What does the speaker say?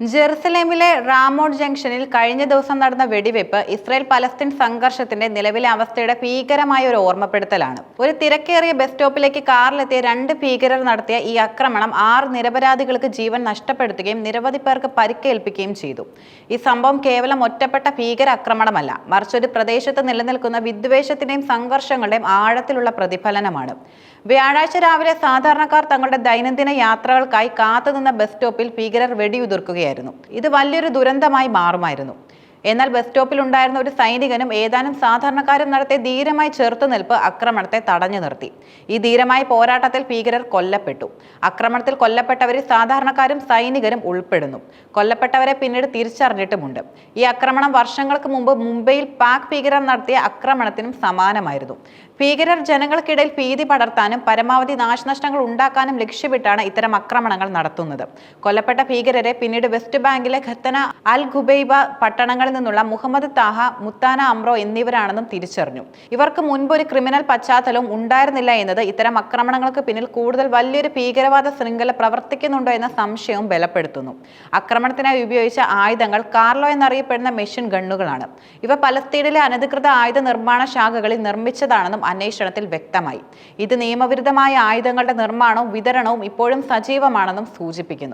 ജെറുസലേമിലെ റാമോട്ട് ജംഗ്ഷനിൽ കഴിഞ്ഞ ദിവസം നടന്ന വെടിവെപ്പ് ഇസ്രായേൽ പലസ്തീൻ സംഘർഷത്തിന്റെ നിലവിലെ അവസ്ഥയുടെ ഭീകരമായ ഒരു ഓർമ്മപ്പെടുത്തലാണ്. ഒരു തിരക്കേറിയ ബസ് സ്റ്റോപ്പിലേക്ക് കാറിലെത്തിയ 2 ഭീകരർ നടത്തിയ ഈ ആക്രമണം 6 നിരപരാധികൾക്ക് ജീവൻ നഷ്ടപ്പെടുത്തുകയും നിരവധി പേർക്ക് പരിക്കേൽപ്പിക്കുകയും ചെയ്തു. ഈ സംഭവം കേവലം ഒറ്റപ്പെട്ട ഭീകര ആക്രമണമല്ല, മറിച്ച് ഒരു പ്രദേശത്ത് നിലനിൽക്കുന്ന വിദ്വേഷത്തിന്റെയും സംഘർഷങ്ങളുടെയും ആഴത്തിലുള്ള പ്രതിഫലനമാണ്. വ്യാഴാഴ്ച രാവിലെ സാധാരണക്കാർ തങ്ങളുടെ ദൈനംദിന യാത്രകൾക്കായി കാത്തുനിന്ന ബസ് സ്റ്റോപ്പിൽ ഭീകരർ വെടിയുതിർക്കുകയായിരുന്നു. ഇത് വലിയൊരു ദുരന്തമായി മാറുമായിരുന്നു. എന്നാൽ ബസ് സ്റ്റോപ്പിൽ ഉണ്ടായിരുന്ന ഒരു സൈനികനും ഏതാനും സാധാരണക്കാരും നടത്തിയ ധീരമായ ചെറുത്തുനിൽപ്പ് ആക്രമണത്തെ തടഞ്ഞു നിർത്തി. ഈ ധീരമായ പോരാട്ടത്തിൽ ഭീകരർ കൊല്ലപ്പെട്ടു. ആക്രമണത്തിൽ കൊല്ലപ്പെട്ടവരിൽ സാധാരണക്കാരും സൈനികരും ഉൾപ്പെടുന്നു. കൊല്ലപ്പെട്ടവരെ പിന്നീട് തിരിച്ചറിഞ്ഞിട്ടുമുണ്ട്. ഈ ആക്രമണം വർഷങ്ങൾക്ക് മുമ്പ് മുംബൈയിൽ പാക് ഭീകരർ നടത്തിയ ആക്രമണത്തിനും സമാനമായിരുന്നു. ഭീകരർ ജനങ്ങൾക്കിടയിൽ ഭീതി പടർത്താനും പരമാവധി നാശനഷ്ടങ്ങൾ ഉണ്ടാക്കാനും ലക്ഷ്യമിട്ടാണ് ഇത്തരം ആക്രമണങ്ങൾ നടത്തുന്നത്. കൊല്ലപ്പെട്ട ഭീകരരെ പിന്നീട് വെസ്റ്റ് ബാങ്കിലെ ഖത്തന, അൽ ഖുബൈബ പട്ടണങ്ങളിൽ നിന്നുള്ള മുഹമ്മദ് താഹ, മുത്താന അമ്രോ എന്നിവരാണെന്നും തിരിച്ചറിഞ്ഞു. ഇവർക്ക് മുൻപ് ഒരു ക്രിമിനൽ പശ്ചാത്തലവും ഉണ്ടായിരുന്നില്ല എന്നത് ഇത്തരം ആക്രമണങ്ങൾക്ക് പിന്നിൽ കൂടുതൽ വലിയൊരു ഭീകരവാദ ശൃംഖല പ്രവർത്തിക്കുന്നുണ്ടോ എന്ന സംശയവും ബലപ്പെടുത്തുന്നു. ആക്രമണത്തിനായി ഉപയോഗിച്ച ആയുധങ്ങൾ കാർലോ എന്നറിയപ്പെടുന്ന മെഷീൻ ഗണ്ണുകളാണ്. ഇവ പലസ്തീനിലെ അനധികൃത ആയുധ നിർമ്മാണ ശാഖകളിൽ നിർമ്മിച്ചതാണെന്നും അന്വേഷണത്തിൽ വ്യക്തമായി. ഇത് നിയമവിരുദ്ധമായ ആയുധങ്ങളുടെ നിർമ്മാണവും വിതരണവും ഇപ്പോഴും സജീവമാണെന്നും സൂചിപ്പിക്കുന്നു.